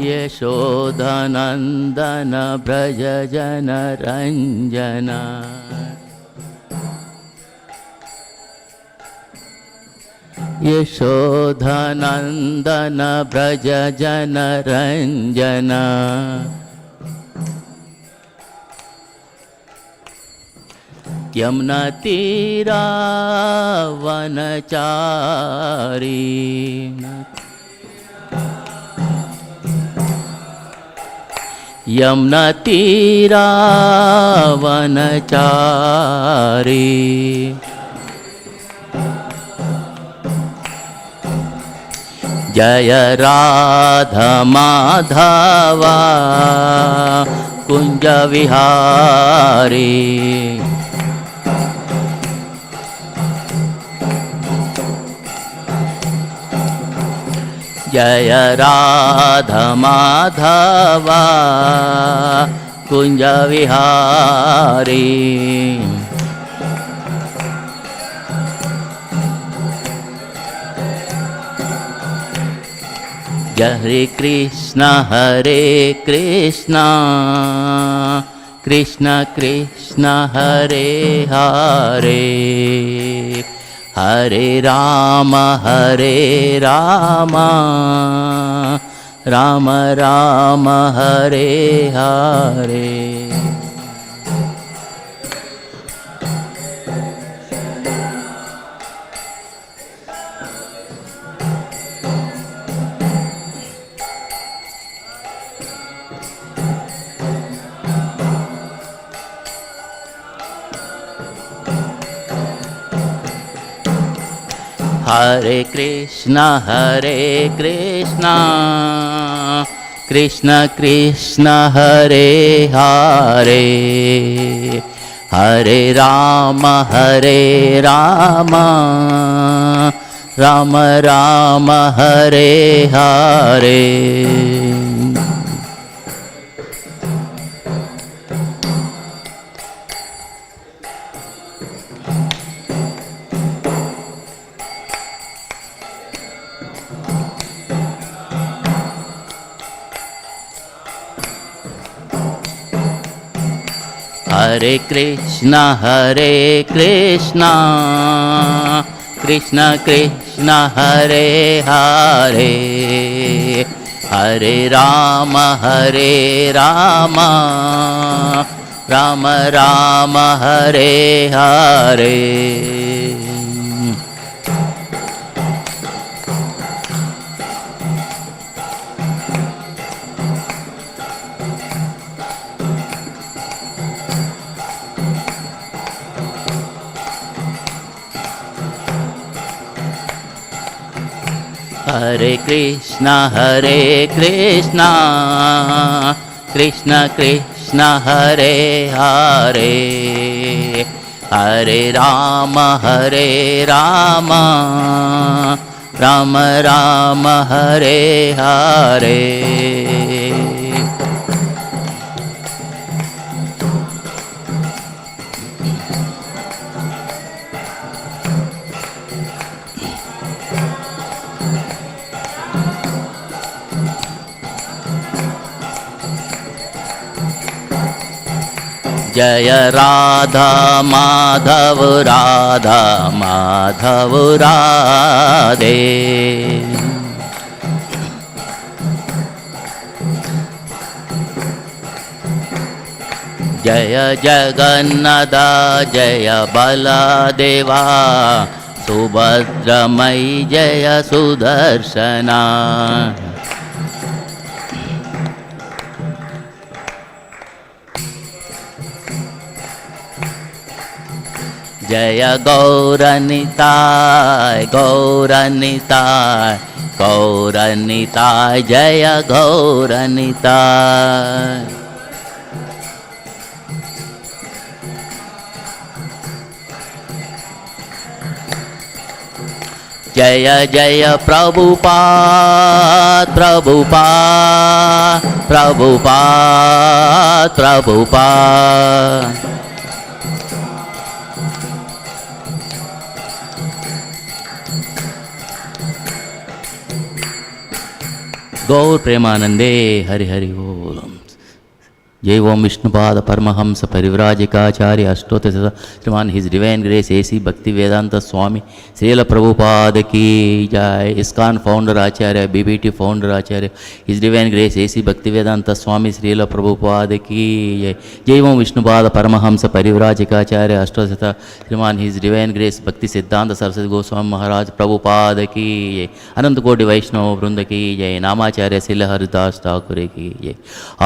यशोधनन्दन व्रज जनरञ्जन यशोधनन्दन व्रज जनरञ्जन यमुनातीरावनचारी यमुनातीरावनचारी जय राधा माधवा कुंज विहारी जय राधा माधवा कुंज विहारी हरे कृष्ण कृष्ण कृष्ण हरे हरे हरे राम राम राम हरे हरे हरे कृष्ण कृष्ण कृष्ण हरे हरे हरे राम राम राम हरे हरे हरे कृष्ण कृष्ण कृष्ण हरे हरे हरे राम राम राम हरे हरे हरे कृष्ण कृष्ण कृष्ण हरे हरे हरे राम राम राम हरे हरे जय राधा माधव राधे जय जगन्नाथ जय बलदेवा सुभद्रमयी जय सुदर्शना जय गौरनिताय जय गौरनिताय जय जय प्रभुपाद गौर प्रेमानंदे हरि हरि बोल। जय ओम विष्णुपाद परमहंस परिव्राजकाचार्य अष्टोत्तर श्रीमान हिज डिवाइन ग्रेस एसी भक्ति वेदांत स्वामी श्रील प्रभुपाद की जय। इस्कॉन फाउंडर आचार्य बीबीटी फाउंडर आचार्य हिज डिवाइन ग्रेस एसी भक्ति वेदांत स्वामी श्रील प्रभुपाद की जय। जय ओम विष्णुपाद परमहंस परिव्राजकाचार्य अष्टोत्तर श्रीमान हिज डिवाइन ग्रेस भक्ति सिद्धांत सरस्वती गोस्वामी महाराज प्रभुपाद की जय। अनंत कोटि वैष्णव वृंद की जय। नामाचार्य श्रील हरिदास ठाकुर की जय।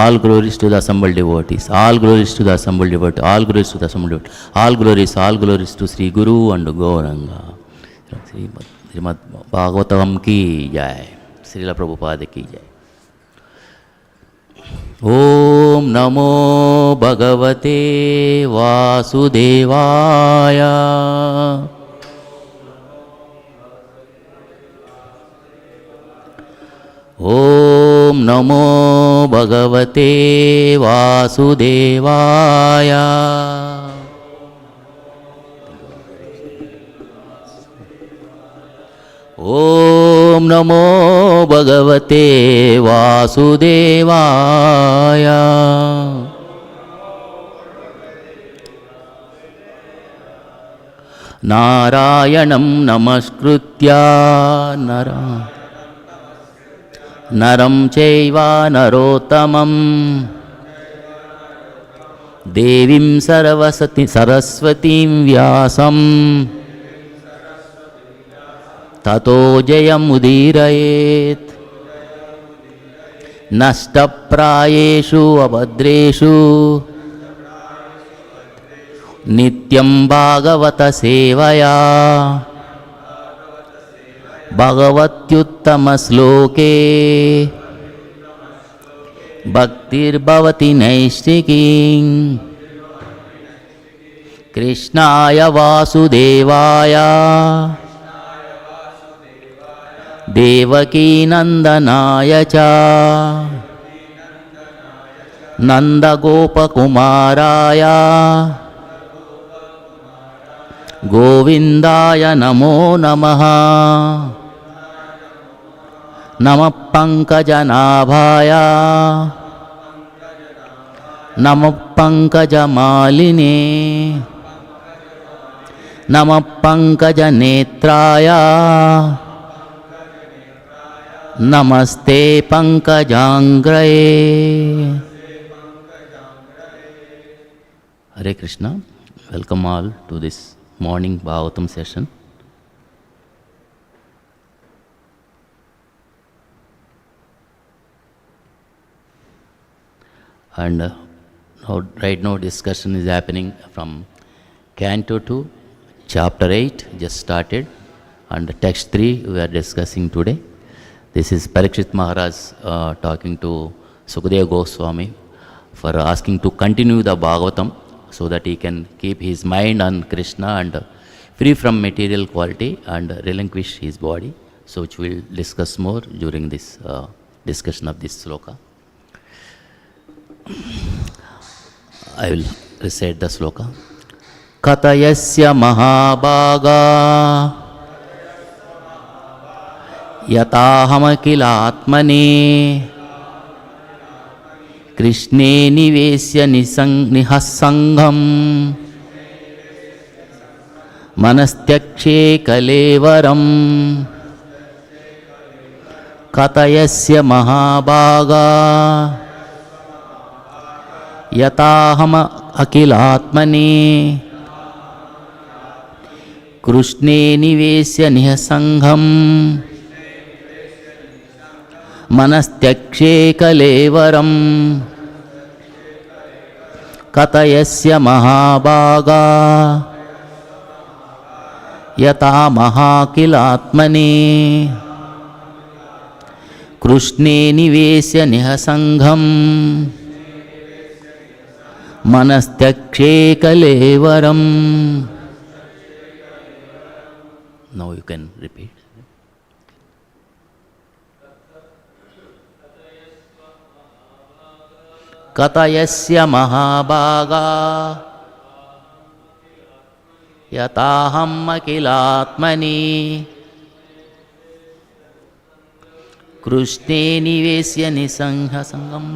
All glories to the devotees, all glories to the assembled devotees, all glories to the assembled devotees, all glories to Sri Guru and Gauranga. Śrīmad-Bhāgavatam की जय। श्रील प्रभुपाद की जय। ओम नमो भगवते वासुदेवाय। ओम नमो भगवते वासुदेवाय। ओम नमो भगवते वासुदेवाय। नारायणं नमस्कृत्य नरं चैव नरोत्तमं देवीं सरस्वतीं व्यासं ततो जयमुदीरयेत्। नष्टप्रायेषु अभद्रेषु नित्यं भागवत सेवया भगवत्युत्तमश्लोके भक्तिर्भवति नैष्ठिकी। कृष्णाय वासुदेवाय देवकीनन्दनाय च नन्दगोपकुमाराय गोविन्दाय नमो नमः। नमः पंकजनाभाय नमः पंकजमालिने नमः पंकजनेत्राय नमस्ते पंकजांग्रये। Hare Krishna. Welcome all to this morning Bhagavatam session. And right now discussion is happening from Canto 2, Chapter 8 just started, and Text 3 we are discussing today. This is Pariksit Maharaj talking to Sukadeva Goswami for asking to continue the Bhagavatam so that he can keep his mind on Krishna and free from material quality and relinquish his body. So which we'll discuss more during this discussion of this sloka. I will recite the sloka. Katayasya mahabhaga yataham akilatmane krishne nivesya nihasangham manastyakshe kalevaram. Katayasya mahabhaga yataham akilatmane krishne nivesya nihasangham manastyakshe kalevaram. Katayasya mahabhaga yata mahakilatmane krishne nivesya nihasangham manastyakshe kalevaram. Now you can repeat. Katayasya mahabhaga yataham akilatmani कृष्णे निवेश्य निसंगं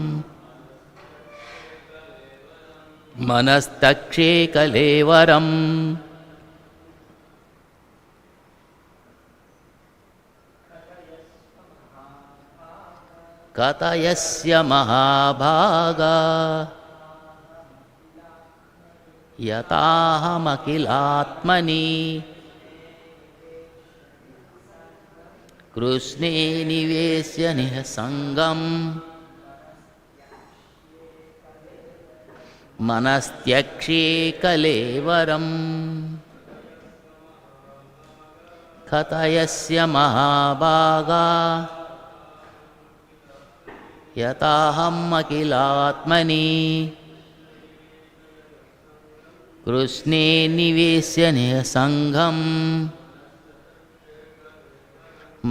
मनस्तक्षे कलेवरम् कथयस्य महाभागा यताहमखिलात्मनि कृष्णे निवेश्य निःसङ्गं मनस्त्यक्षे कलेवरम् कथयस्य महाभागा यताहम् अखिलात्मनि कृष्णे निवेश्य निःसङ्गं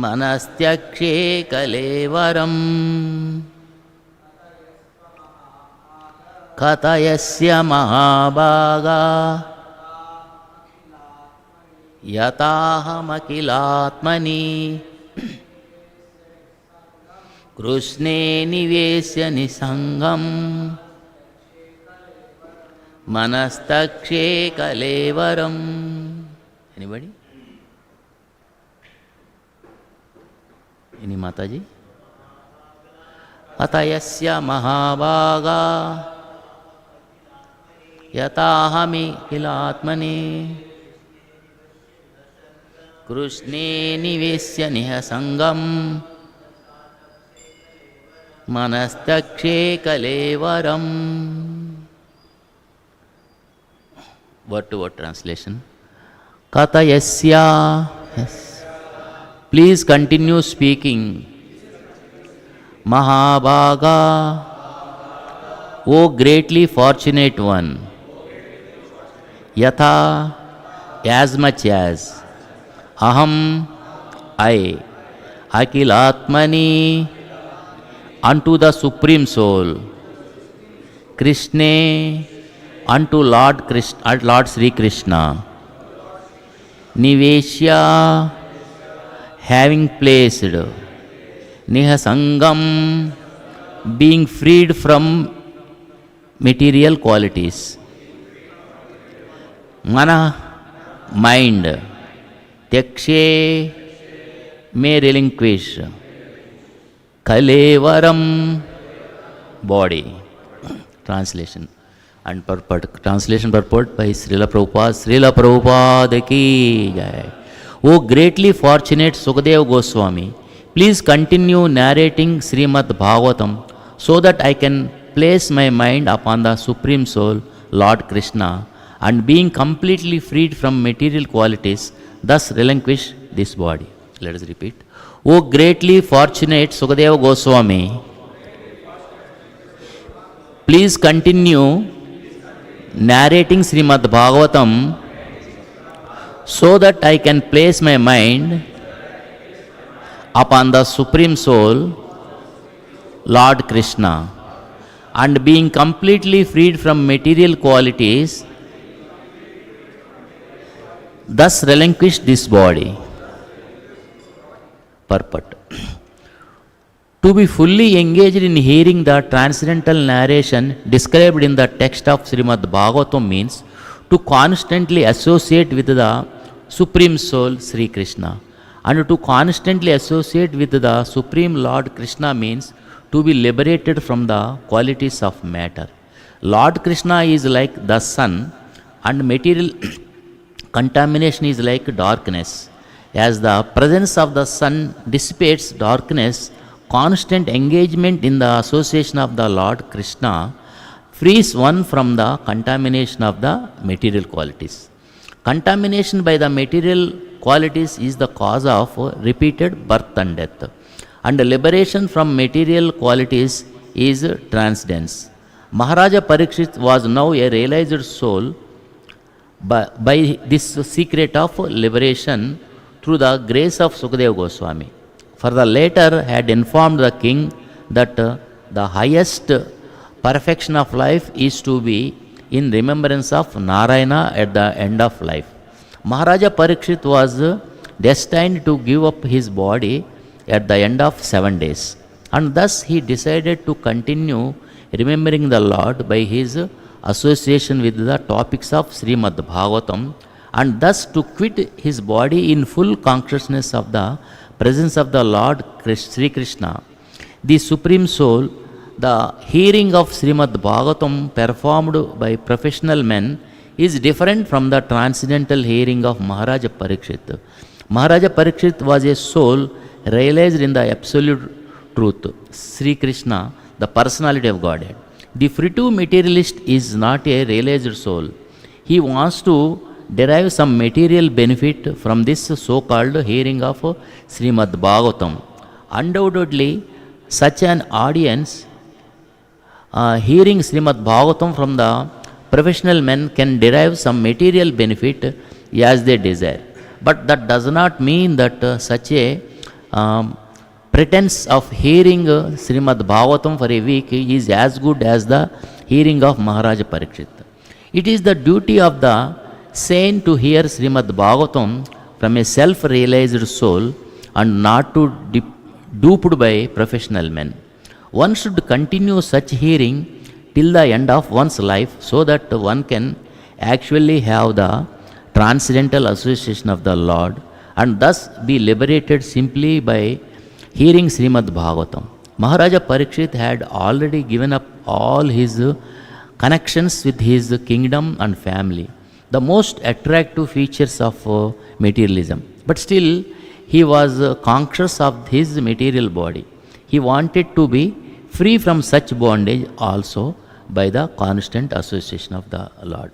मनस्त्यक्षे कलेवरम् कथयस्य महाभागा यताहमखिलात्मनि कृष्णे निवेश्य निसंगं मनस्तक्षे कलेवरम्. Anybody? Any Mataji? अतयस्य महाभागा यताहमि किलात्मनि कृष्णे निवेश्य निःसङ्गं मनस्तक्षे कलेवरम्. Word to word translation. Katayasya. Yes. Please continue speaking. Mahabhaga. O greatly fortunate one. Yatha. As much as. Aham. I. Akilatmani. Unto the Supreme Soul. Krishna. Unto Lord Sri Krishna. Niveshya, having placed. Nihasangam, being freed from material qualities. Mana, mind. Tyakshe, may relinquish. Kalevaram, body. Translation. And translation purport by Srila Prabhupada ki jai. O greatly fortunate Sukadeva Goswami, please continue narrating Śrīmad-Bhāgavatam so that I can place my mind upon the Supreme Soul, Lord Krishna, and being completely freed from material qualities, thus relinquish this body. Let us repeat. O greatly fortunate Sukadeva Goswami, please continue narrating Śrīmad-Bhāgavatam so that I can place my mind upon the Supreme Soul, Lord Krishna, and being completely freed from material qualities, thus relinquish this body. Purport. To be fully engaged in hearing the transcendental narration described in the text of Śrīmad-Bhāgavatam means to constantly associate with the Supreme Soul Sri Krishna. And to constantly associate with the Supreme Lord Krishna means to be liberated from the qualities of matter. Lord Krishna is like the sun and material contamination is like darkness. As the presence of the sun dissipates darkness, constant engagement in the association of the Lord Krishna frees one from the contamination of the material qualities. Contamination by the material qualities is the cause of repeated birth and death. And liberation from material qualities is transcendence. Maharaja Pariksit was now a realized soul by this secret of liberation through the grace of Sukadeva Goswami. For the latter had informed the king that the highest perfection of life is to be in remembrance of Narayana at the end of life. Maharaja Pariksit was destined to give up his body at the end of 7 days. And thus he decided to continue remembering the Lord by his association with the topics of Śrīmad-Bhāgavatam, and thus to quit his body in full consciousness of the presence of the Lord Sri Krishna, the Supreme Soul. The hearing of Śrīmad-Bhāgavatam performed by professional men is different from the transcendental hearing of Maharaja Pariksit. Maharaja Pariksit was a soul realized in the absolute truth, Sri Krishna, the personality of Godhead. The free-to materialist is not a realized soul. He wants to derive some material benefit from this so-called hearing of Śrīmad-Bhāgavatam. Undoubtedly, such an audience hearing Śrīmad-Bhāgavatam from the professional men can derive some material benefit as they desire. But that does not mean that such a pretense of hearing Śrīmad-Bhāgavatam for a week is as good as the hearing of Maharaja Pariksit. It is the duty of the saint to hear Śrīmad-Bhāgavatam from a self-realized soul and not to duped by professional men. One should continue such hearing till the end of one's life so that one can actually have the transcendental association of the Lord and thus be liberated simply by hearing Śrīmad-Bhāgavatam. Maharaja Pariksit had already given up all his connections with his kingdom and family, the most attractive features of materialism. But still, he was conscious of his material body. He wanted to be free from such bondage also by the constant association of the Lord.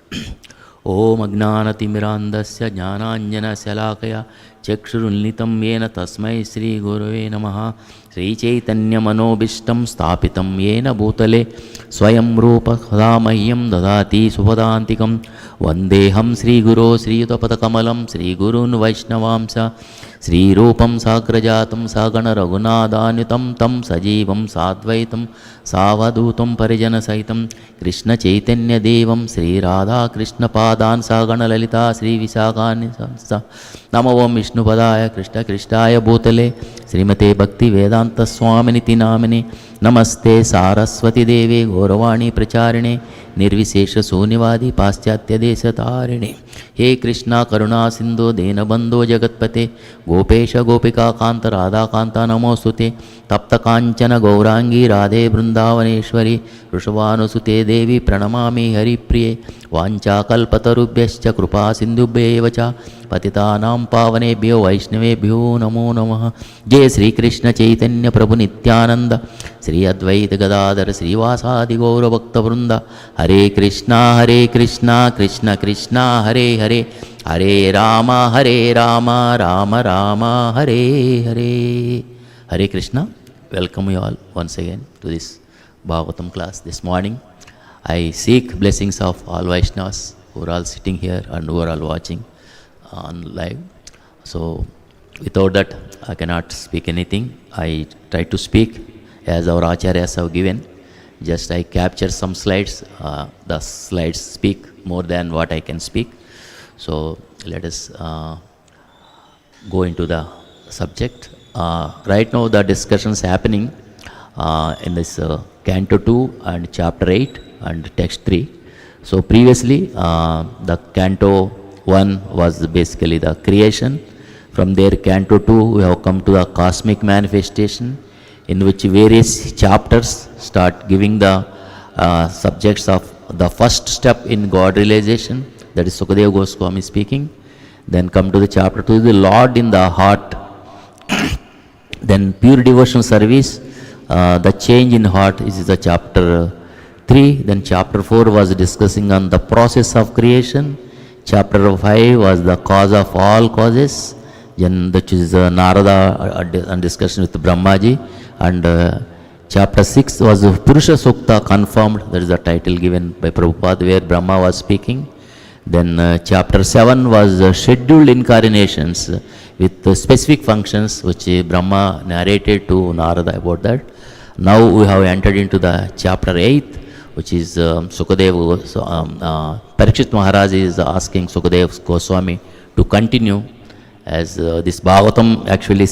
Om Agnanatimirandasya Jnananjana Salakaya Chakshurunlitam Yena Tasmai Sri Gurave Namaha Sri Chaitanya Manobishtam Stapitam Yena Bhutale Swayam Rupa Khadamahyam Dadati Supadantikam Vandeham Sri Guru Sri Yutapatakamalam Sri Gurun Vaishnavamsa Sri Rupam Sagrajatam Sagana Raghunadanitam Tam Sajivam Sadvaitam Savadutam Parijana Saitam Krishna Chaitanya Devam Sri Radha Krishna Padan Sagana Lalita Sri Visakani Samsa Namo Om Vishnu Padaya Krishna Krishnaya Bhutale Srimate Bhakti Vedanta Swaminiti Namini Namaste Saraswati Devi Gauravani Pracharine Nirvisesha Sunivadi Paschatya Desatarine He Krishna Karuna Sindhu Dena Bandho Jagatpate Gopesha Gopika Kanta Radha Kanta Namostute Tapta Kanchana Gaurangi Radhe Vrindavaneshwari Rushavanu Devi Pranamami Hari Priye Vancha Kalpatarubhyascha Krupa Sindhubhyevacha Patitanam Pavanebhyo Vaishnavebhyo Namo Namaha Jai Sri Krishna Chaitanya Prabhu Nityananda Sri Advaita Gadadhar Sri Vasadi Gaura Bhakta Vrinda Hare Krishna Krishna Krishna Hare Hare Hare Rama Rama Rama Hare Hare. Hare Krishna. Welcome you all once again to this Bhagavatam class this morning. I seek blessings of all Vaishnavas who are all sitting here and who are all watching on live. So without that I cannot speak anything. I try to speak as our acharyas have given. Just I capture some slides. The slides speak more than what I can speak. So let us go into the subject. Right now the discussion is happening in this Canto 2 and Chapter 8 and Text 3. So previously the Canto 1 was basically the creation. From there Canto 2 we have come to the cosmic manifestation, in which various chapters start giving the subjects of the first step in God realization, that is Sukadeva Goswami speaking. Then come to the Chapter 2, the Lord in the heart. Then pure devotional service, the change in heart is the Chapter 3. Then Chapter 4 was discussing on the process of creation. Chapter 5 was the cause of all causes, which is Narada and discussion with Brahmaji. And Chapter 6 was Purusha Sukta confirmed, that is the title given by Prabhupada, where Brahma was speaking. Then Chapter 7 was scheduled incarnations with specific functions, which Brahma narrated to Narada about that. Now we have entered into the Chapter 8, which is Sukadeva, Pariksit Maharaj is asking Sukadeva Goswami to continue, as this Bhagavatam actually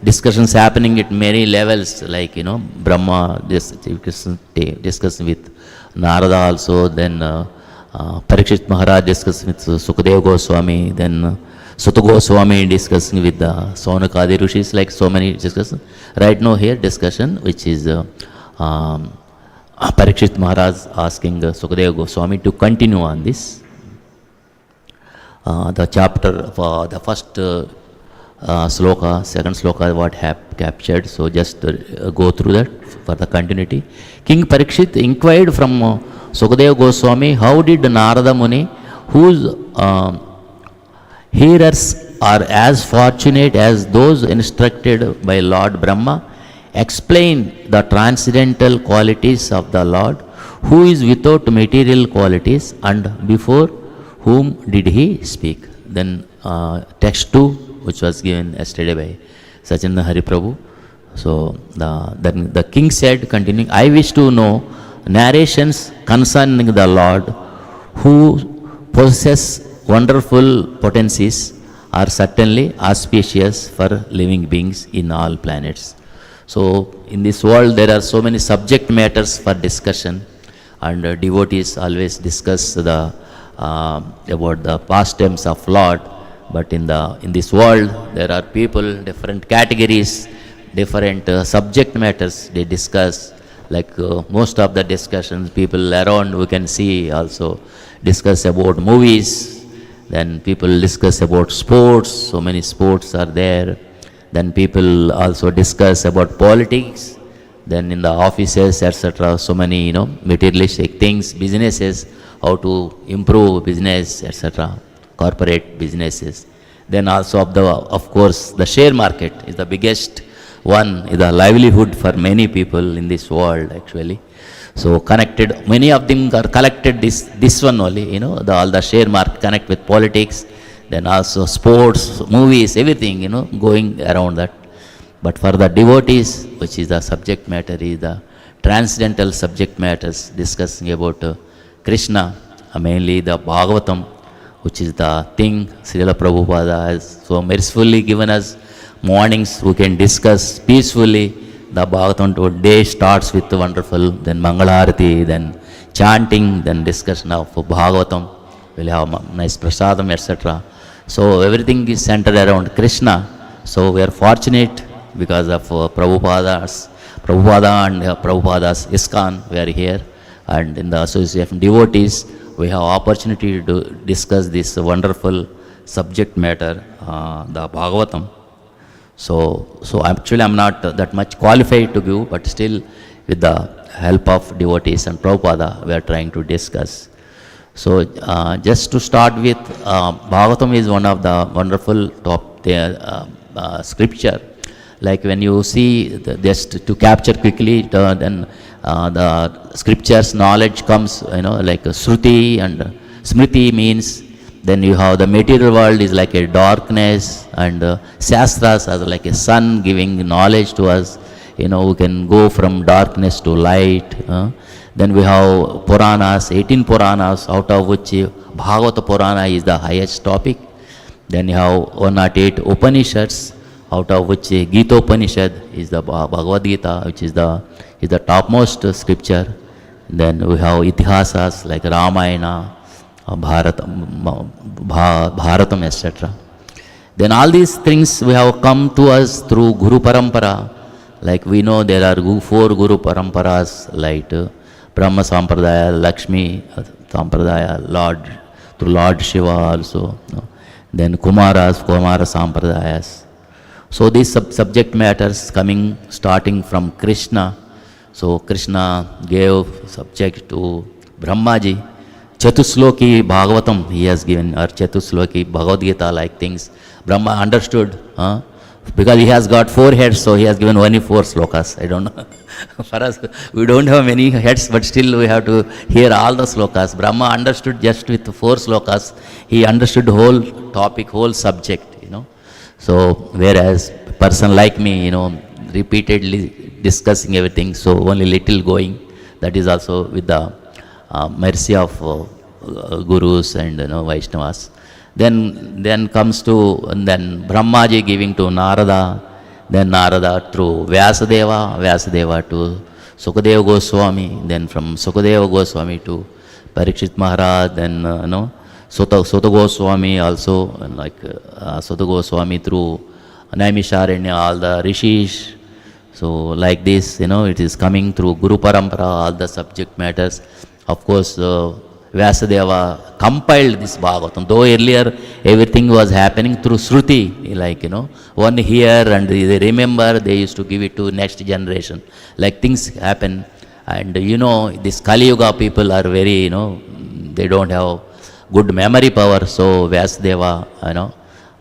discussions happening at many levels, like, Brahma discussing with Narada also, then Pariksit Maharaj discussing with Sukadeva Goswami, then Sutta Goswami discussing with the Saunakadi Rishis, like so many discussions. Right now here discussion, which is Pariksit Maharaj asking Sukadeva Goswami to continue on this. The chapter, the first sloka, second sloka, what have captured. So just go through that for the continuity. King Pariksit inquired from Sukadeva Goswami, how did Narada Muni, whose hearers are as fortunate as those instructed by Lord Brahma, explain the transcendental qualities of the Lord, who is without material qualities, and before whom did he speak? Then text 2, which was given yesterday by Sachinda Hari Prabhu. So then the king said, continuing, I wish to know narrations concerning the Lord, who possesses wonderful potencies, are certainly auspicious for living beings in all planets. So in this world there are so many subject matters for discussion, and devotees always discuss the about the pastimes of Lord. But in this world there are people, different categories, different subject matters they discuss. Like most of the discussions, people around we can see also discuss about movies. Then people discuss about sports, so many sports are there. Then people also discuss about politics. Then in the offices, etc., so many materialistic things, businesses, how to improve business, etc., corporate businesses. Then also of course the share market is the biggest one, is the livelihood for many people in this world actually. So connected, many of them are collected this one only, all the share market connect with politics, then also sports, movies, everything, going around that. But for the devotees, which is the subject matter, is the transcendental subject matters discussing about Krishna, mainly the Bhagavatam, which is the thing Srila Prabhupada has so mercifully given us. Mornings we can discuss peacefully. The Bhagavatam day starts with wonderful, then Mangalarati, then chanting, then discussion of Bhagavatam. We'll have nice prasadam, etc. So everything is centered around Krishna. So we are fortunate because of Prabhupada and Prabhupada's ISKCON, we are here. And in the association of devotees, we have opportunity to discuss this wonderful subject matter, the Bhagavatam. So actually I'm not that much qualified to give, but still with the help of devotees and Prabhupada, we are trying to discuss. So just to start with, Bhagavatam is one of the wonderful top scripture. Like when you see, just to capture quickly, then the scriptures knowledge comes, like Shruti and Smriti means. Then you have the material world is like a darkness, and Shastras are like a sun giving knowledge to us. We can go from darkness to light. Then we have Puranas, 18 Puranas, out of which Bhagavata Purana is the highest topic. Then you have 108 Upanishads, out of which Gita Upanishad is the Bhagavad Gita, which is the topmost scripture. Then we have Itihasas like Ramayana, Bharatam, etc. Then all these things we have come to us through Guru Parampara. Like we know there are 4 Guru Paramparas, like Brahma Sampradaya, Lakshmi Sampradaya, through Lord Shiva also. Then Kumara Sampradayas. So these subject matters starting from Krishna. So Krishna gave subject to Brahmaji. Chatusloki Bhagavatam he has given, or Chatusloki Bhagavad Gita like things. Brahma understood, because he has got 4 heads, so he has given only 4 slokas. I don't know. For us, we don't have many heads, but still we have to hear all the slokas. Brahma understood just with 4 slokas. He understood whole topic, whole subject, So whereas person like me, repeatedly discussing everything, so only little going. That is also with the mercy of gurus and Vaishnavas. Then comes to Brahmaji giving to Narada. then Narada through Vyasadeva to Sukadeva Goswami, then from Sukadeva Goswami to Pariksit Maharaj, then Sutta Goswami also, like Sutta Goswami through Naimisharanya, all the rishis. So like this, it is coming through Guru Parampara, all the subject matters. Of course, Vyasadeva compiled this Bhagavatam, though earlier everything was happening through Shruti, like, one here and they remember, they used to give it to next generation. Like things happen, and this Kali Yuga people are very, they don't have good memory power, so Vyasadeva,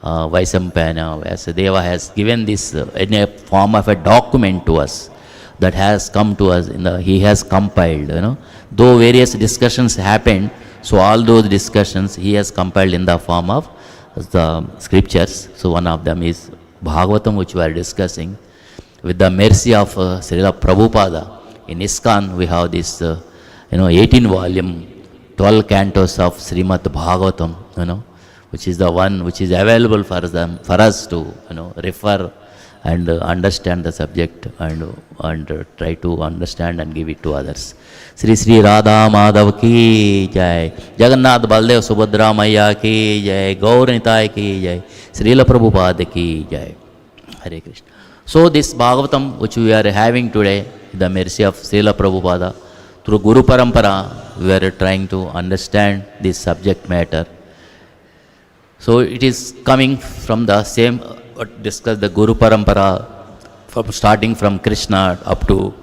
Vaisampana, Vyasadeva has given this in a form of a document to us that has come to us, he has compiled, Though various discussions happened, so all those discussions he has compiled in the form of the scriptures. So one of them is Bhagavatam, which we are discussing. With the mercy of Srila Prabhupada, in ISKCON we have this 18 volume, 12 cantos of Śrīmad-Bhāgavatam, which is the one which is available for us to refer and understand the subject and try to understand and give it to others. Sri Radha Madhav ki jai, Jagannath Baldev Subhadra Maya ki jai, Gaur Nitai ki jai, Srila Prabhupada ki jai. Hare Krishna. So this Bhagavatam which we are having today, the mercy of Srila Prabhupada, through Guru Parampara, we are trying to understand this subject matter. So it is coming from the same, discuss the Guru Parampara, starting from Krishna up to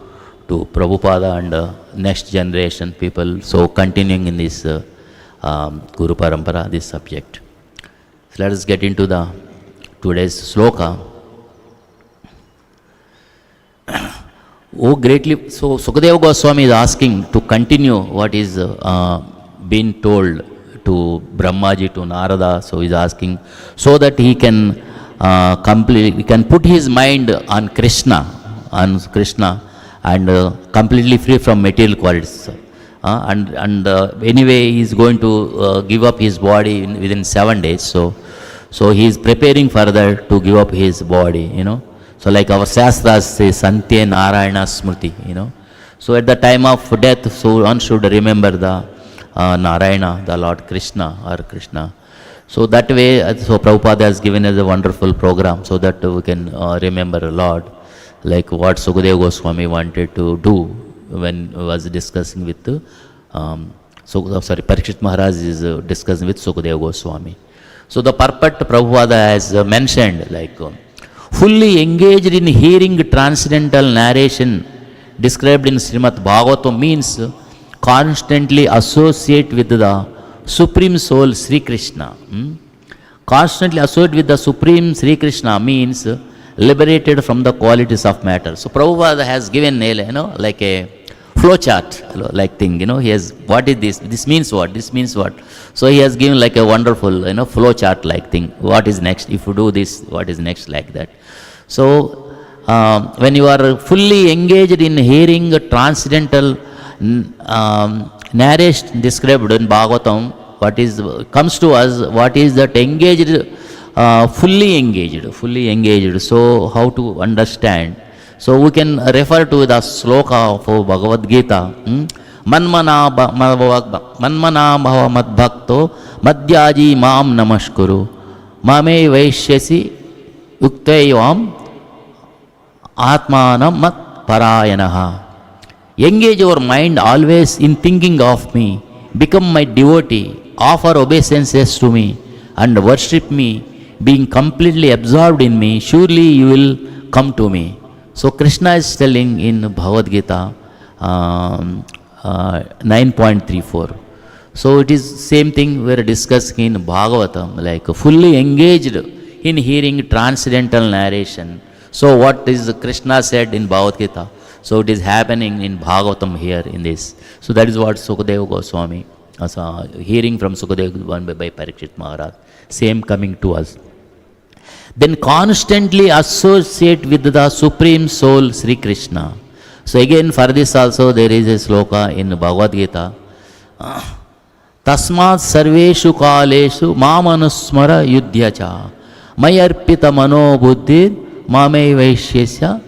Prabhupada and next generation people. So continuing in this Guru Parampara, this subject. So let us get into the today's sloka. Oh, greatly, so Sukadeva Goswami is asking to continue what is being told to Brahmaji, to Narada. So he is asking so that he can he can put his mind on Krishna and completely free from material qualities. Anyway, he is going to give up his body within 7 days. So he is preparing further to give up his body, So like our Shastras say, Santya Narayana Smriti, So at the time of death, so one should remember the Narayana, the Lord Krishna or Krishna. So that way, so Prabhupada has given us a wonderful program so that we can remember Lord, like what Sukadeva Goswami wanted to do when he was discussing with Pariksit Maharaj is discussing with Sukadeva Goswami. So the purport Prabhupada has mentioned, like fully engaged in hearing transcendental narration described in Śrīmad-Bhāgavatam means constantly associate with the Supreme Soul Sri Krishna. Constantly associate with the Supreme Sri Krishna means liberated from the qualities of matter. So Prabhupada has given like a flow chart like thing, he has, what is this? This means what? This means what? So he has given like a wonderful flow chart like thing. What is next? If you do this, what is next, like that. So when you are fully engaged in hearing transcendental narration described in Bhagavatam, what is comes to us, what is that engaged, fully engaged. So how to understand? So we can refer to the sloka of Bhagavad Gita. Manmana bhava mad bhakto madhyaji maam namaskuru mame vaishyasi yuktayam atmanam mat parayanaha. Engage your mind always in thinking of me, become my devotee, offer obeisances to me and worship me, being completely absorbed in me, surely you will come to me. So Krishna is telling in Bhagavad Gita 9.34. So it is same thing we are discussing in Bhagavatam, like fully engaged in hearing transcendental narration. So what is Krishna said in Bhagavad Gita? So it is happening in Bhagavatam here in this. So that is what Sukadeva Goswami, hearing from Sukadeva Goswami by Pariksit Maharaj, same coming to us. Then constantly associate with the Supreme Soul Sri Krishna. So again for this also there is a sloka in Bhagavad Gita. Tasmat sarveshu kaleshu mamanusmara yudhyacha mayarpita mano buddhi mame vaishyasya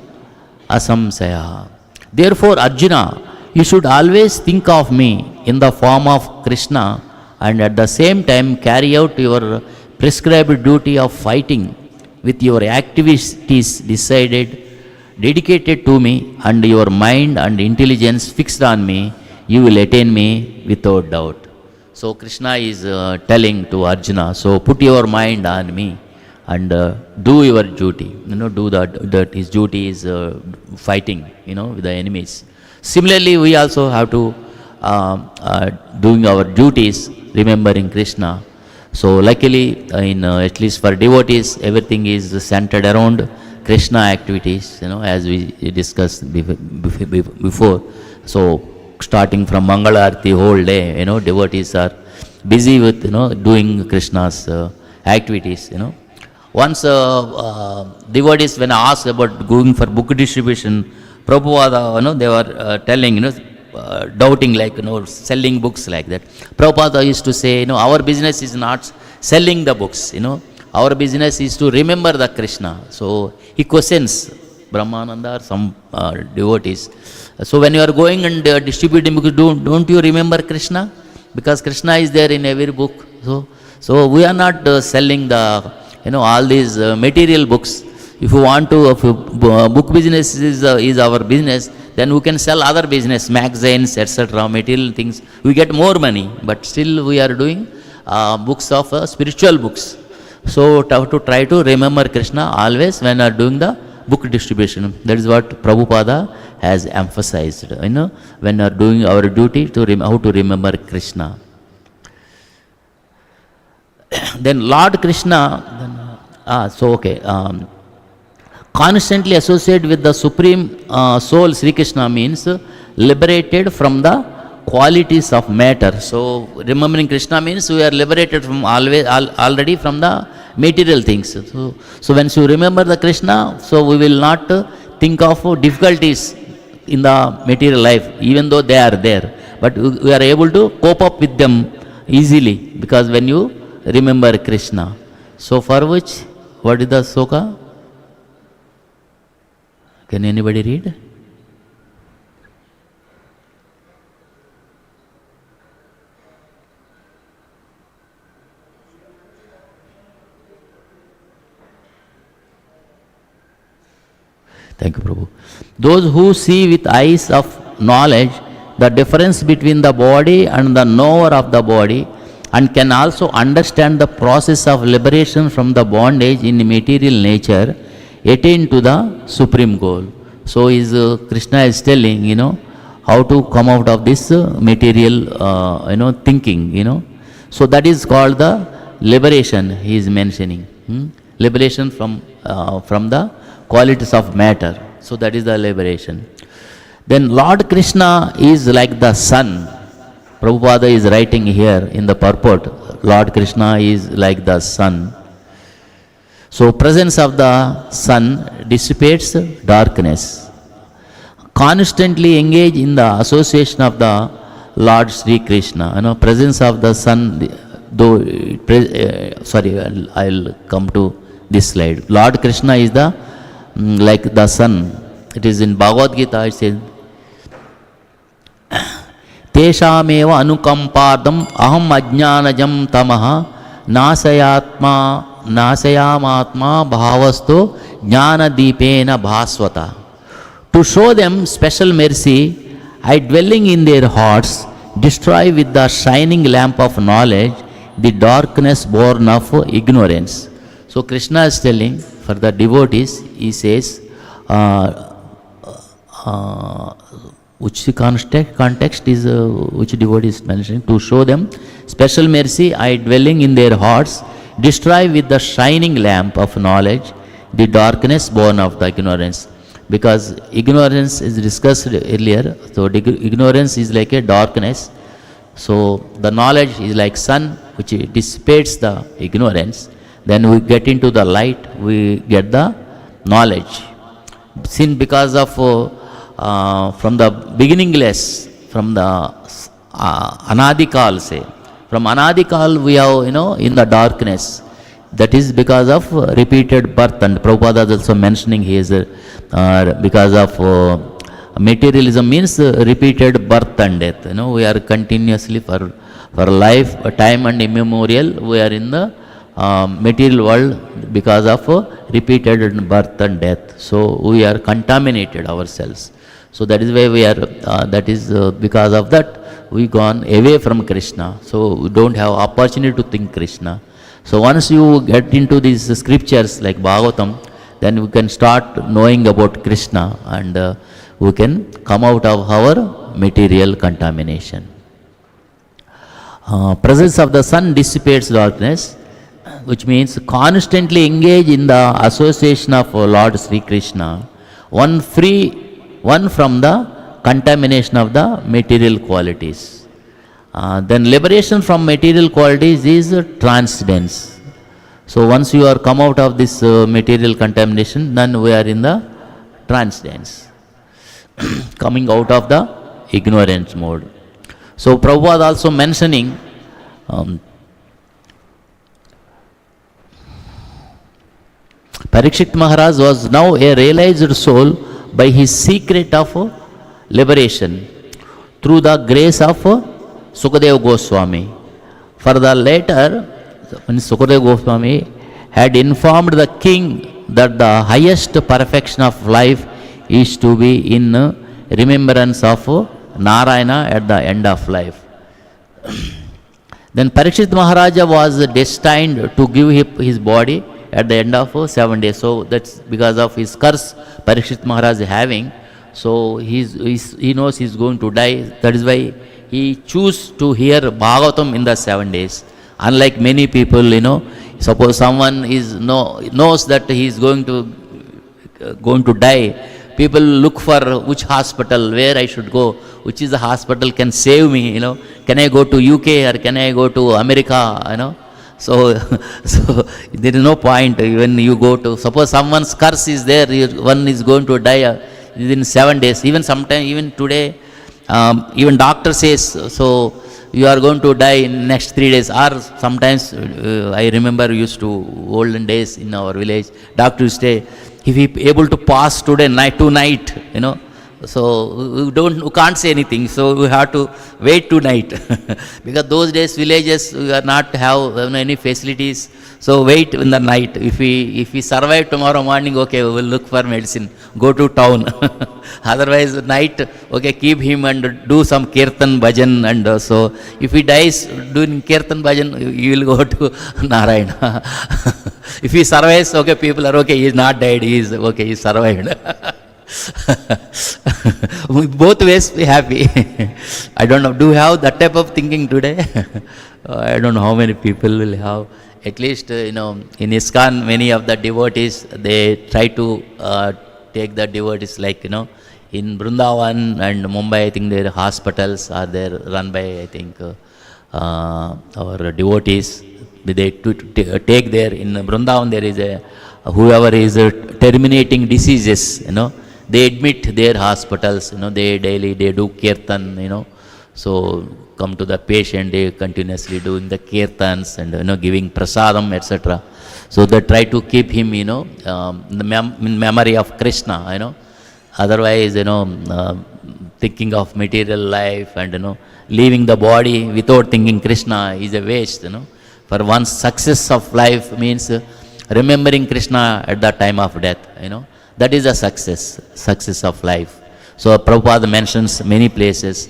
asamsaya. Therefore, Arjuna, you should always think of me in the form of Krishna and at the same time carry out your prescribed duty of fighting with your activities dedicated to me, and your mind and intelligence fixed on me, you will attain me without doubt. So Krishna is telling to Arjuna, so put your mind on me and do your duty. Do that his duty is fighting, with the enemies. Similarly, we also have to doing our duties, remembering Krishna. So luckily, at least for devotees, everything is centered around Krishna activities, as we discussed before. So starting from Mangala Arati whole day, devotees are busy with, doing Krishna's activities, Once devotees, when asked about going for book distribution, Prabhupada, they were telling, doubting, like, selling books like that. Prabhupada used to say, our business is not selling the books, our business is to remember the Krishna. So he questions Brahmananda or some devotees. So when you are going and distributing books, don't you remember Krishna? Because Krishna is there in every book. So we are not selling the, all these material books. If you want to, if book business is our business, then we can sell other business, magazines, etc., material things. We get more money, but still we are doing books of spiritual books. So to try to remember Krishna always when are doing the book distribution. That is what Prabhupada has emphasized, when are doing our duty to how to remember Krishna. Then Lord Krishna, constantly associated with the Supreme Soul Sri Krishna means liberated from the qualities of matter. So remembering Krishna means we are liberated from already from the material things. So when you remember the Krishna, so we will not think of difficulties in the material life, even though they are there. But we are able to cope up with them easily, because when you remember Krishna. So for which, what is the sloka? Can anybody read? Thank you, Prabhu. Those who see with eyes of knowledge the difference between the body and the knower of the body, and can also understand the process of liberation from the bondage in material nature, attain to the supreme goal. So Krishna is telling, how to come out of this material, thinking, So that is called the liberation he is mentioning. Liberation from the qualities of matter. So that is the liberation. Then Lord Krishna is like the sun. Prabhupada is writing here in the purport, Lord Krishna is like the sun. So presence of the sun dissipates darkness. Constantly engage in the association of the Lord Sri Krishna. Presence of the sun, though, I'll come to this slide. Lord Krishna is the like the sun. It is in Bhagavad Gita, it says, Teshameva anukampardam aham ajnanajam tamaha nasayamatma bhavasto jnana deepena bhasvata. To show them special mercy, I, dwelling in their hearts, destroy with the shining lamp of knowledge the darkness born of ignorance. So Krishna is telling for the devotees, he says, which context is which devotee is mentioning? To show them special mercy, I, dwelling in their hearts, destroy with the shining lamp of knowledge the darkness born of the ignorance. Because ignorance is discussed earlier, so ignorance is like a darkness. So the knowledge is like sun, which dissipates the ignorance. Then we get into the light, we get the knowledge. Sin, because of from the beginningless, from the Anadikal, say. From Anadikal we have, in the darkness. that is because of repeated birth, and Prabhupada is also mentioning he is because of materialism means repeated birth and death. We are continuously for life, time and immemorial, we are in the material world because of repeated birth and death. So we are contaminated ourselves. So that is why we are, that is because of that we gone away from Krishna. So we don't have opportunity to think Krishna. So once you get into these scriptures like Bhagavatam, then we can start knowing about Krishna, and we can come out of our material contamination. Presence of the sun dissipates darkness, which means constantly engage in the association of Lord Sri Krishna, one from the contamination of the material qualities. Then liberation from material qualities is transcendence. So once you are come out of this material contamination, then we are in the transcendence, coming out of the ignorance mode. So Prabhupada also mentioning Pariksit Maharaj was now a realized soul by his secret of liberation through the grace of Sukadeva Goswami. For the latter, when Sukadeva Goswami had informed the king that the highest perfection of life is to be in remembrance of Narayana at the end of life. Then Pariksit Maharaja was destined to give his body at the end of 7 days. So that's because of his curse Pariksit Maharaj is having. So he knows he's going to die. That is why he choose to hear Bhagavatam in the 7 days. Unlike many people, suppose someone knows that he is going to die. People look for which hospital, where I should go, which is the hospital can save me, Can I go to UK or can I go to America, So there is no point when you go to, suppose someone's curse is there, one is going to die within 7 days. Even sometimes, even today, even doctor says, so you are going to die in next 3 days. Or sometimes, I remember used to, olden days in our village, doctor used to say, if he able to pass today, tonight, so we can't say anything. So we have to wait tonight because those days villages we are not have any facilities. So wait in the night. If we survive tomorrow morning, okay, we will look for medicine. Go to town. Otherwise night, okay, keep him and do some kirtan bhajan, and so if he dies doing kirtan bhajan, you will go to Narayana. If he survives, okay, people are okay. He is not died. He is okay. He survived. Both ways be happy. I don't know. Do you have that type of thinking today? I don't know how many people will have. At least, in ISKCON, many of the devotees, they try to take the devotees like, in Vrindavan and Mumbai, I think their hospitals are there run by, I think, our devotees. They take there, in Vrindavan there is whoever is terminating diseases, they admit their hospitals, they do kirtan, so come to the patient, they continuously doing the kirtans and, giving prasadam, etc. So they try to keep him, in memory of Krishna, otherwise, thinking of material life and, leaving the body without thinking Krishna is a waste, For one's success of life means remembering Krishna at the time of death, That is a success of life. So Prabhupada mentions many places,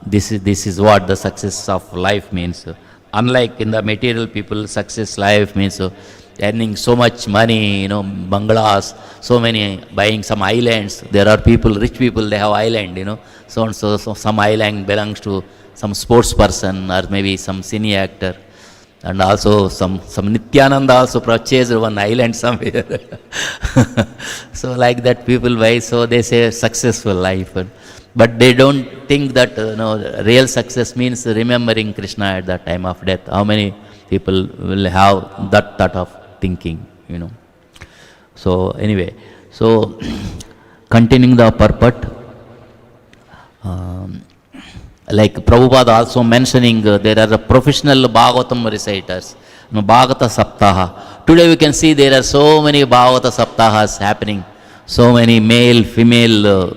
this is what the success of life means. Unlike in the material people, success life means earning so much money, bungalows, so many, buying some islands. There are people, rich people, they have island, so some island belongs to some sports person or maybe some cine actor. And also some Nityananda also purchased one island somewhere. So like that people buy, so they say successful life. But they don't think that real success means remembering Krishna at the time of death. How many people will have that thought of thinking, So anyway, so continuing the purport, like Prabhupada also mentioning there are professional Bhagavatam reciters. Bhagavata Saptaha. Today we can see there are so many Bhagavata Saptahas happening. So many male, female,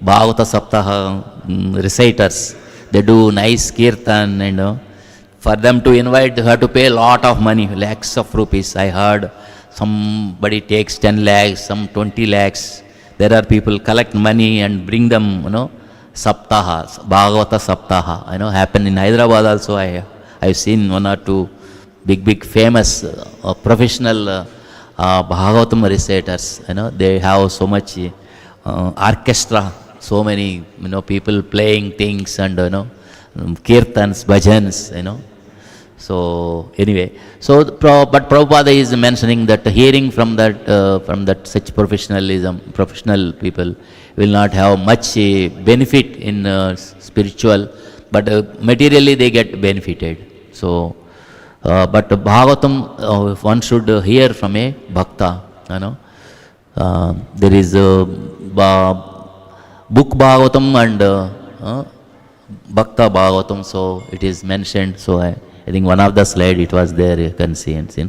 Bhagavata Saptaha reciters. They do nice kirtan and for them to invite, they have to pay a lot of money, lakhs of rupees. I heard somebody takes 10 lakhs, some 20 lakhs. There are people collect money and bring them, Saptaha, Bhagavata Saptaha. Happen in Hyderabad also. I've seen one or two big famous professional Bhagavatam reciters. They have so much orchestra, so many people playing things and kirtans, bhajans. So anyway, but Prabhupada is mentioning that hearing from that such professional people will not have much benefit in spiritual, but materially they get benefited. So, but Bhagavatam one should hear from a bhakta. There is a book Bhagavatam and Bhakta Bhagavatam. So it is mentioned. So I think one of the slide it was there. You can see and see.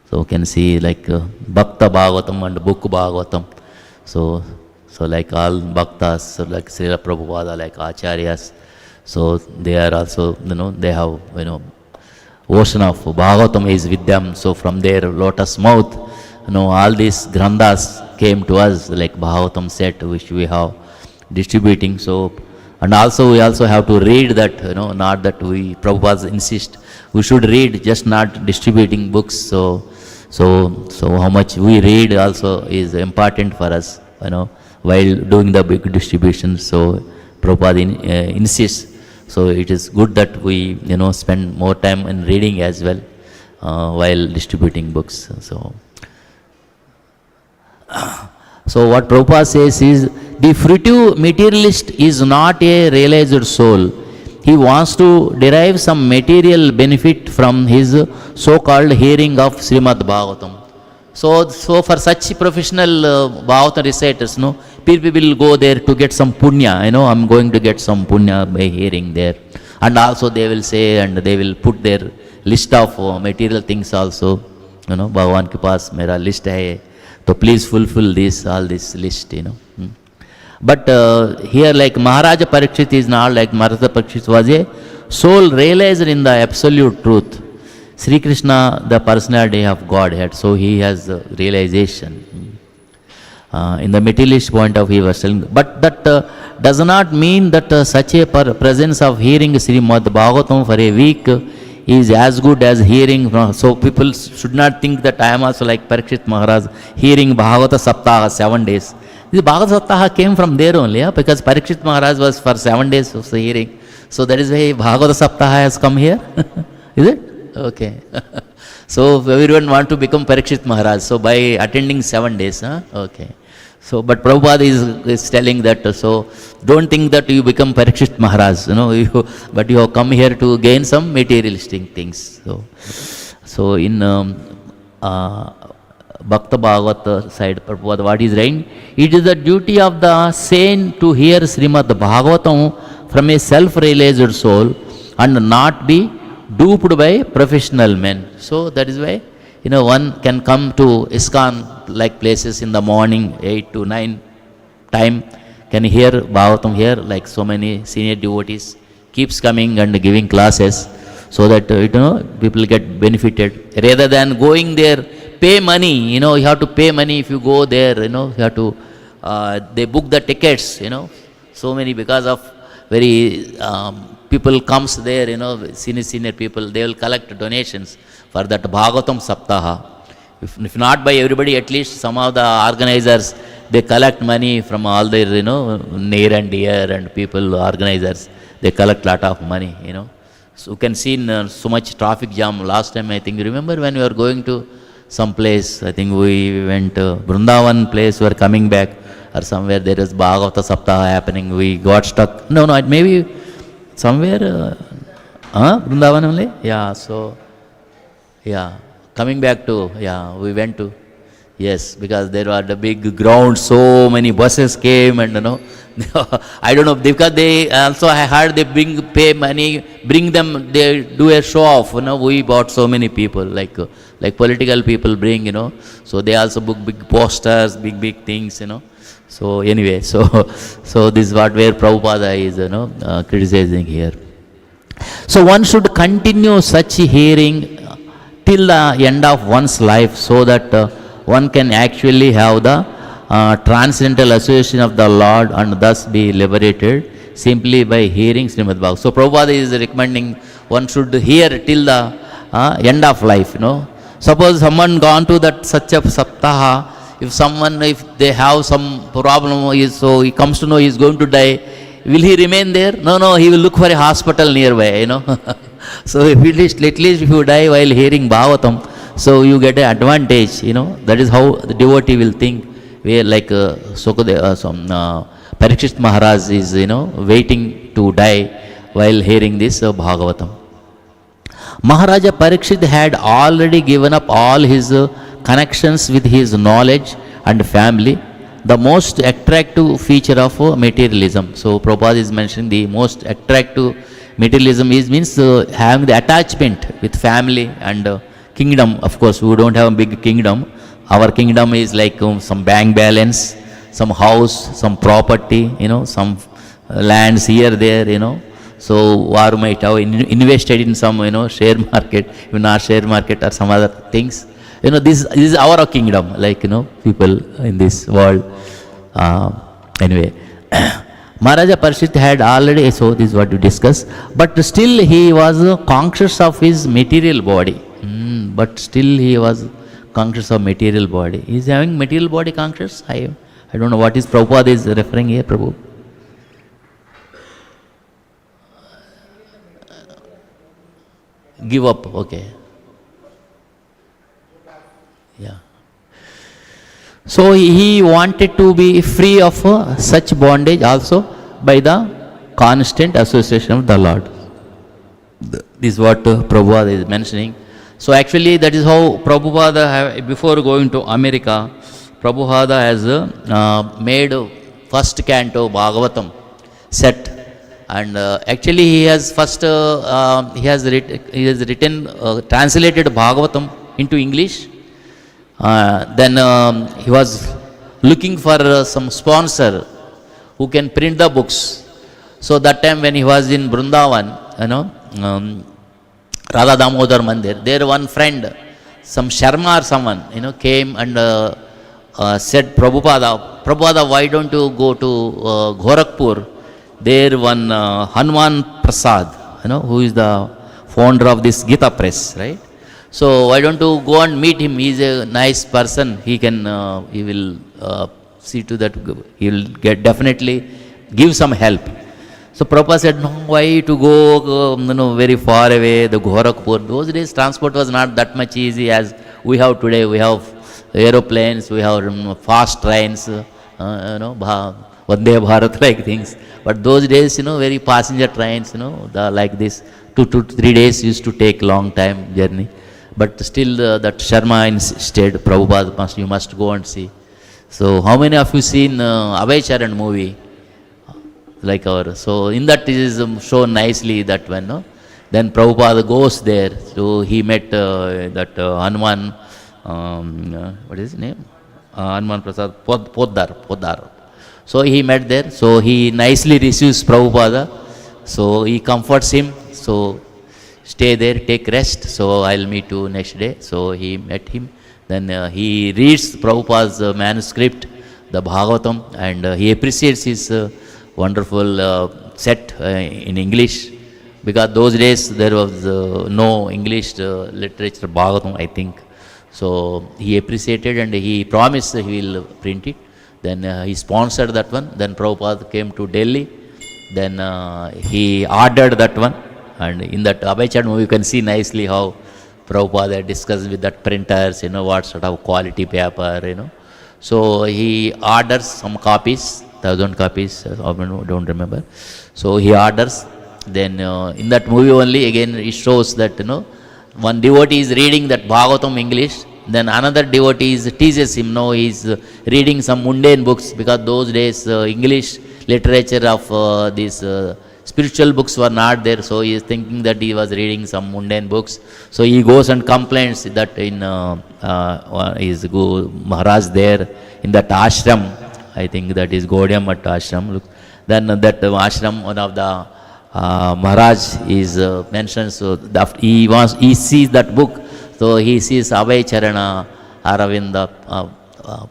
So you can see like Bhakta Bhagavatam and book Bhagavatam. So like all bhaktas, so like Srila Prabhupada, like Acharyas. So they are also, they have, ocean of Bhagavatam is with them. So from their lotus mouth, all these granthas came to us, like Bhagavatam set, which we have distributing. So, and also we also have to read that, not that Prabhupada insist, we should read, just not distributing books. So how much we read also is important for us, while doing the big distribution. So Prabhupada insists. So it is good that we, spend more time in reading as well, while distributing books. So what Prabhupada says is, the fruitive materialist is not a realized soul. He wants to derive some material benefit from his so-called hearing of Śrīmad-Bhāgavatam. So for such professional Bhagavatam reciters, people will go there to get some punya. I'm going to get some punya by hearing there. And also they will say, and they will put their list of material things also. Bhagavan ke paas mera list hai. So please fulfill all this list, But here like Maharaja Pariksit is not like Maharaja Pariksit was a soul realized in the absolute truth. Sri Krishna, the personality of Godhead, so he has realization. In the materialist point of view, he was telling, but that does not mean that such a presence of hearing Śrīmad-Bhāgavatam for a week is as good as hearing from. So people should not think that I am also like Pariksit Maharaj hearing Bhagavata Saptaha 7 days. This Bhagavata Saptaha came from there only, because Pariksit Maharaj was for 7 days of the hearing. So that is why Bhagavata Saptaha has come here. Is it? Okay. So everyone want to become Pariksit Maharaj. So by attending 7 days, okay. So but Prabhupada is telling that, so don't think that you become Pariksit Maharaj, but you have come here to gain some materialistic things. So in Bhakta Bhagavata side, Prabhupada, what is writing? It is the duty of the saint to hear Śrīmad-Bhāgavatam from a self-realized soul and not be duped by professional men. So that is why, one can come to ISKCON like places in the morning, 8 to 9 time, can hear Bhagavatam here, like so many senior devotees keeps coming and giving classes, so that, people get benefited. Rather than going there, pay money, you have to pay money if you go there, you have to, they book the tickets, so many, because of very, people comes there, senior people, they will collect donations for that Bhagavatam Saptaha. If not by everybody, at least some of the organizers, they collect money from all their, near and dear and people, organizers, they collect lot of money, So you can see so much traffic jam. Last time, I think, you remember when we were going to some place, I think we went to Vrindavan place, we were coming back, or somewhere there is Bhagavata Saptaha happening, we got stuck. No, maybe somewhere, Vrindavan only? Yeah, so, yeah, coming back to, we went to, yes, because there were the big ground, so many buses came and, I don't know, because they also, I heard they pay money, bring them, they do a show off, we bought so many people, like political people bring, so they also book big posters, big things, So anyway, so this is what where Prabhupada is, criticizing here. So one should continue such hearing till the end of one's life, so that one can actually have the transcendental association of the Lord and thus be liberated simply by hearing Śrīmad-Bhāgavatam. So Prabhupada is recommending one should hear till the end of life, Suppose someone gone to that Satya Saptaha, if they have some problem, so he comes to know he is going to die, will he remain there? No, he will look for a hospital nearby, So at least if you die while hearing Bhagavatam, so you get an advantage, That is how the devotee will think. Where like Sukadeva, Pariksit Maharaj is, waiting to die while hearing this Bhagavatam. Maharaja Pariksit had already given up all his connections with his knowledge and family, the most attractive feature of materialism. So Prabhupada is mentioning the most attractive materialism means having the attachment with family and kingdom. Of course, we don't have a big kingdom. Our kingdom is like some bank balance, some house, some property, some lands here, there, So one might have invested in some, share market, even our share market or some other things. This is our kingdom, like, people in this world. Anyway, Maharaja Pariksit had already, so this is what we discussed, but still he was conscious of his material body. But still he was conscious of material body. He is having material body conscious? I don't know what is Prabhupada is referring here, Prabhu. Give up, okay. Yeah. So he wanted to be free of such bondage also by the constant association of the Lord. This is what Prabhupada is mentioning. So actually that is how Prabhupada, before going to America, Prabhupada has made first canto Bhagavatam set. And actually he has first, he has written, translated Bhagavatam into English. Then he was looking for some sponsor who can print the books. So that time when he was in Vrindavan, Radha Damodar Mandir, there one friend, some Sharma or someone, came and said, Prabhupada, why don't you go to Gorakhpur? There one Hanuman Prasad, who is the founder of this Gita press, right? So why don't you go and meet him? He is a nice person. He will see to that. He will definitely give some help. So Prabhupada said, no, why to go very far away, the Gorakhpur. Those days transport was not that much easy as we have today. We have aeroplanes, we have fast trains, Vande Bharat like things. But those days, very passenger trains, like this, 2 to 3 days used to take long time journey. But still that Sharma insisted, Prabhupada, you must go and see. So how many of you seen Abhay Charan movie? Like so in that it is shown nicely that one, no? Then Prabhupada goes there, so he met that Hanuman, what is his name? Hanuman Prasad Poddar. So he met there, so he nicely receives Prabhupada, so he comforts him, so stay there, take rest, so I'll meet you next day. So he met him, then he reads Prabhupada's manuscript, the Bhagavatam, and he appreciates his wonderful set in English, because those days there was no English literature Bhagavatam, I think. So he appreciated and he promised he will print it. Then he sponsored that one. Then Prabhupada came to Delhi. Then he ordered that one. And in that Abhay Charan movie, you can see nicely how Prabhupada discussed with that printers, what sort of quality paper, So he orders some copies, 1,000 copies, I don't remember. So he orders. Then in that movie only, again, it shows that, one devotee is reading that Bhagavatam English. Then another devotee teaches him, he is reading some mundane books, because those days English literature of these spiritual books were not there, so he is thinking that he was reading some mundane books. So he goes and complains that in his Maharaj there in that ashram, I think that is Gaudiya Math ashram. Look, then that ashram, one of the Maharaj is mentioned. So he sees that book. So he sees Abhay Charana Aravinda.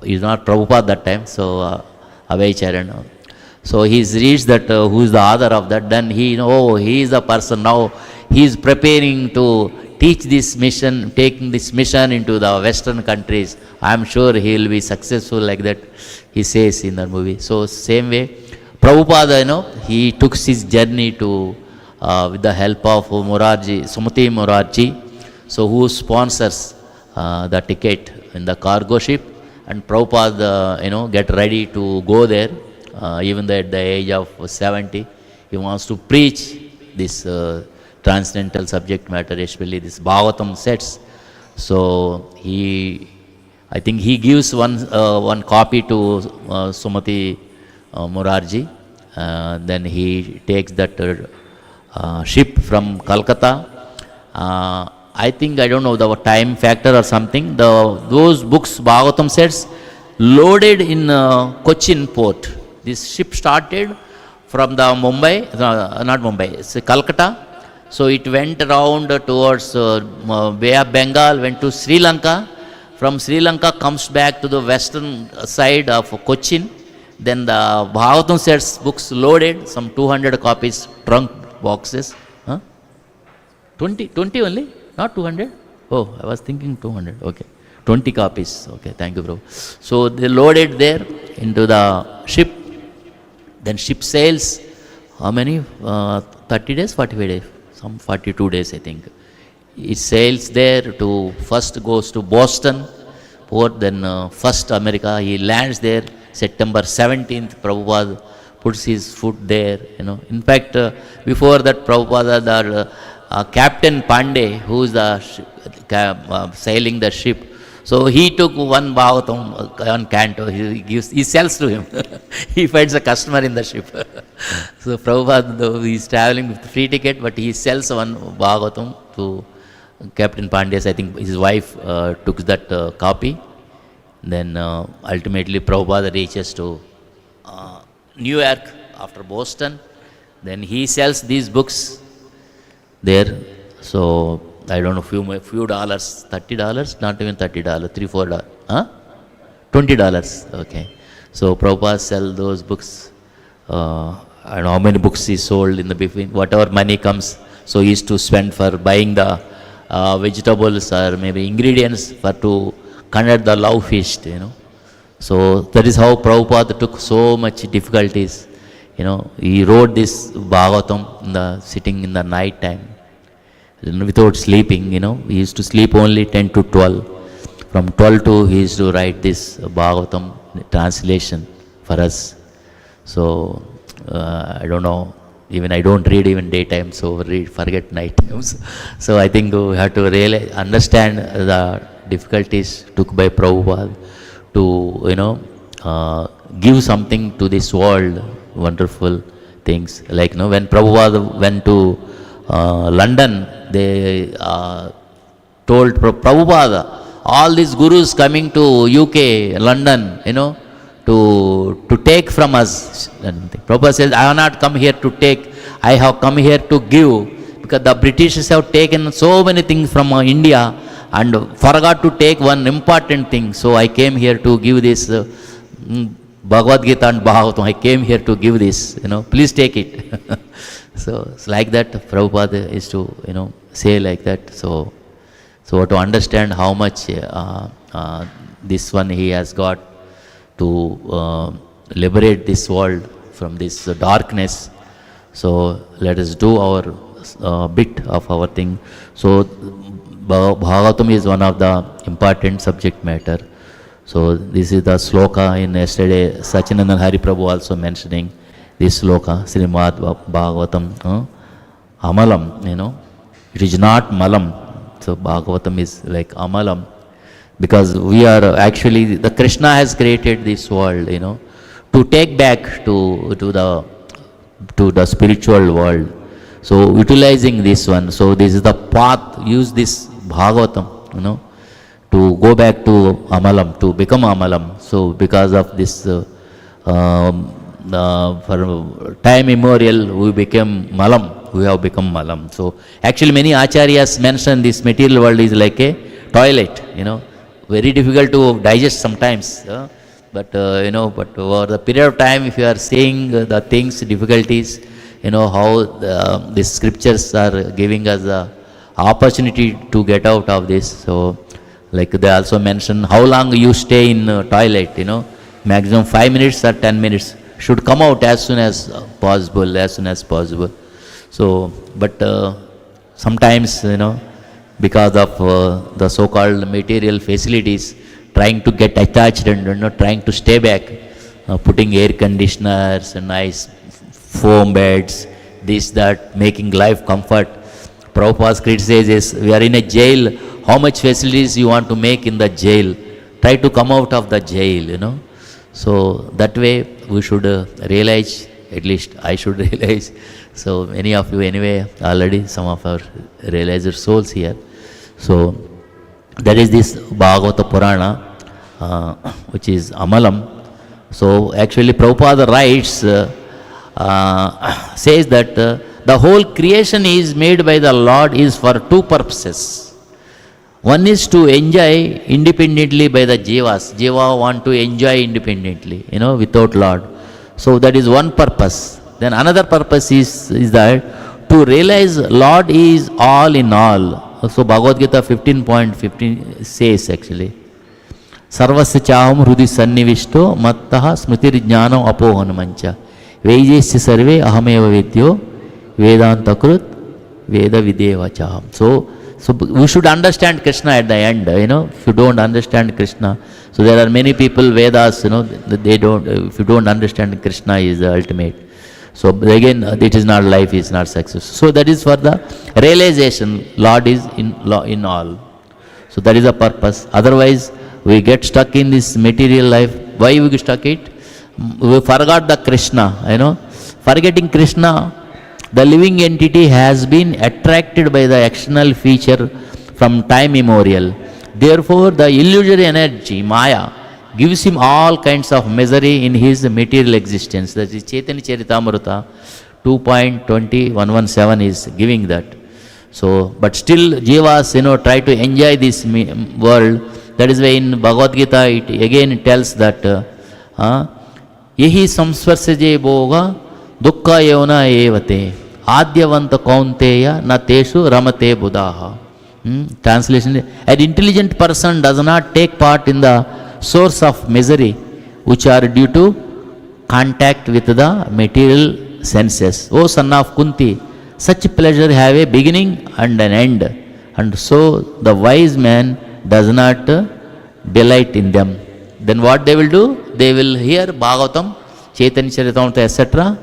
Is not Prabhupada that time. So Abhay Charana. So he reads that who is the author of that. Then he is the person now. He is preparing to teach this mission, taking this mission into the Western countries. I am sure he will be successful, like that he says in that movie. So same way, Prabhupada, he took his journey to with the help of Sumati Morarji, so who sponsors the ticket in the cargo ship, and Prabhupada, get ready to go there. Even though at the age of 70, he wants to preach this transcendental subject matter, especially this Bhagavatam sets. So I think he gives one copy to Sumati Morarji. Then he takes that ship from Calcutta. I think, I don't know the time factor or something. Those books, Bhagavatam sets, loaded in Cochin port. This ship started from the not Mumbai, it's Calcutta. So it went around towards Bay of Bengal, went to Sri Lanka. From Sri Lanka comes back to the western side of Cochin. Then the Bhagavatam sets books loaded, some 200 copies, trunk boxes. 20 only? Not 200? Oh, I was thinking 200. Okay. 20 copies. Okay, thank you, bro. So they loaded there into the ship. Then ship sails, how many? 30 days, 45 days? Some 42 days, I think. It sails there to, first goes to Boston port, then first America. He lands there September 17th. Prabhupada puts his foot there, In fact, before that, Prabhupada, the Captain Pandey, who is the sailing the ship, so he took one Bhagavatam, one canto, he sells to him. He finds a customer in the ship. So Prabhupada, though he is traveling with free ticket, but he sells one Bhagavatam to Captain Pandey. I think his wife took that copy. Then ultimately Prabhupada reaches to New York after Boston. Then he sells these books there. So I don't know, few dollars, $30, not even $30, $3, $4, $20. Okay. So Prabhupada sell those books. I don't know how many books he sold in the between. Whatever money comes, so he used to spend for buying the vegetables or maybe ingredients to conduct the love feast, So that is how Prabhupada took so much difficulties. He wrote this Bhagavatam sitting in the night time. Without sleeping, he used to sleep only 10 to 12. From 12 to he used to write this Bhagavatam translation for us. So I don't know, even I don't read even daytime, so forget night times. So I think we have to really understand the difficulties took by Prabhupada to give something to this world, wonderful things. Like when Prabhupada went to London, they told Prabhupada, all these gurus coming to UK, London, to take from us. Prabhupada says, I have not come here to take, I have come here to give, because the Britishers have taken so many things from India and forgot to take one important thing. So I came here to give this Bhagavad Gita and Bhagavatam. I came here to give this, please take it. So it's like that Prabhupada is to, say like that. So to understand how much this one he has got to liberate this world from this darkness. So let us do our bit of our thing. So Bhagavatam is one of the important subject matter. So this is the sloka in yesterday, Sachinandan Hari Prabhu also mentioning this sloka, Śrīmad-Bhāgavatam, Amalam, it is not Malam. So Bhagavatam is like Amalam, because we are actually, the Krishna has created this world, to take back to the spiritual world. So utilizing this one, so this is the path, use this Bhagavatam, to go back to Amalam, to become Amalam. So because of this, for time immemorial, we became Malam, we have become Malam. So actually many acharyas mention this material world is like a toilet, very difficult to digest sometimes. But but over the period of time, if you are seeing the things, difficulties, how the scriptures are giving us the opportunity to get out of this. So, like they also mention how long you stay in toilet, maximum 5 minutes or 10 minutes, should come out as soon as possible. So, but sometimes, because of the so-called material facilities, trying to get attached and trying to stay back, putting air conditioners and nice foam beds, this, that, making life comfort. Prabhupada's critique says, we are in a jail, how much facilities you want to make in the jail? Try to come out of the jail, So that way we should realize, at least I should realize. So many of you anyway, already some of our realized souls here. So that is this Bhagavata Purana, which is Amalam. So actually Prabhupada writes, says that the whole creation is made by the Lord is for two purposes. One is to enjoy independently by the jivas. Jiva want to enjoy independently, without Lord. So that is one purpose. Then another purpose is that to realize Lord is all in all. So Bhagavad Gita 15.15 says actually, Sarvasya chaham hrudi sannivishto mattaha smritir jnanam apohanmancha vejesya sarve ahameva vidyo vedantakrut veda videva chaham. So we should understand Krishna at the end, if you don't understand Krishna. So there are many people, Vedas, they don't, if you don't understand Krishna is the ultimate. So again, it is not life, is not success. So that is for the realization, Lord is in all. So that is the purpose. Otherwise, we get stuck in this material life. Why we get stuck it? We forgot the Krishna, Forgetting Krishna, the living entity has been attracted by the external feature from time immemorial. Therefore, the illusory energy, Maya, gives him all kinds of misery in his material existence. That is Chaitanya Charitamrita 2.20.117 is giving that. So, but still Jivas, try to enjoy this world. That is why in Bhagavad Gita it again tells that Yehi samsvarsaje bhoga dukkha yona evate adyavanta kaunteya na teshu ramate buddhaha. Translation, an intelligent person does not take part in the source of misery which are due to contact with the material senses. O son of Kunti, such pleasure have a beginning and an end, and so the wise man does not delight in them. Then what they will do? They will hear Bhagavatam, Chaitanya Charitamrita, etc.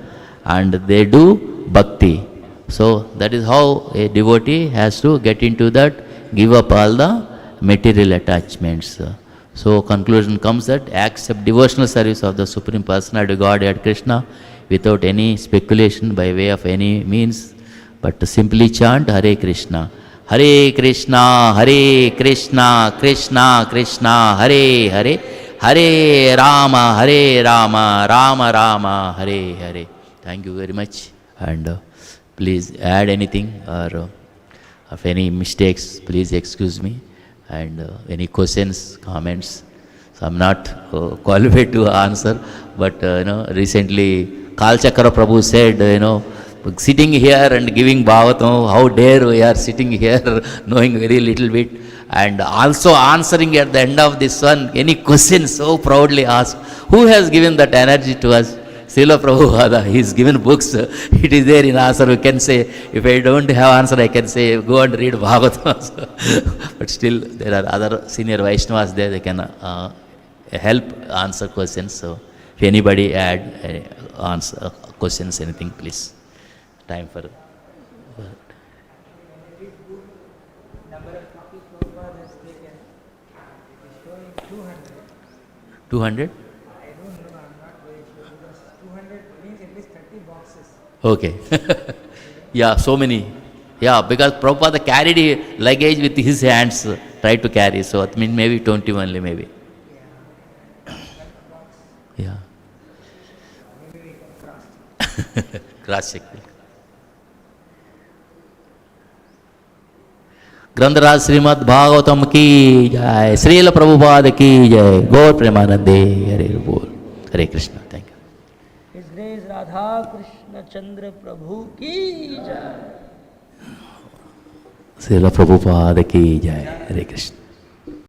and they do bhakti. So that is how a devotee has to get into that, give up all the material attachments. So conclusion comes that accept devotional service of the Supreme Personality Godhead Krishna without any speculation by way of any means, but to simply chant Hare Krishna. Hare Krishna, Hare Krishna, Krishna Krishna, Hare Hare, Hare Rama, Hare Rama, Rama Rama, Hare Hare. Thank you very much. And please add anything or of any mistakes, please excuse me. And any questions, comments. So I'm not qualified to answer, but recently Kalchakra Prabhu said, sitting here and giving Bhagavatam, how dare we are sitting here knowing very little bit, and also answering at the end of this one, any question so proudly asked. Who has given that energy to us? Srila Prabhupada, he has given books, it is there in answer. We can say, if I don't have answer, I can say, go and read Bhagavatam. But still, there are other senior Vaishnavas there, they can help answer questions. So, if anybody answer questions, anything, please. Time for. Number of copies Prabhupada has taken, it is showing 200. 200? I don't know, I'm not very sure. Okay. Yeah, so many. Yeah, because Prabhupada carried a luggage with his hands, tried to carry. So it means maybe 20 only, maybe. Yeah. Cross check. ग्रंथराज श्रीमद्-भागवतम की जय, श्रील प्रभुपाद की जय, गौर प्रेमानंदे, हरे बोल, Hare Krishna, thank you. His Grace Radha Krishna Chandra Prabhu ki jai. Srila Prabhupada की जय, हरे कृष्ण।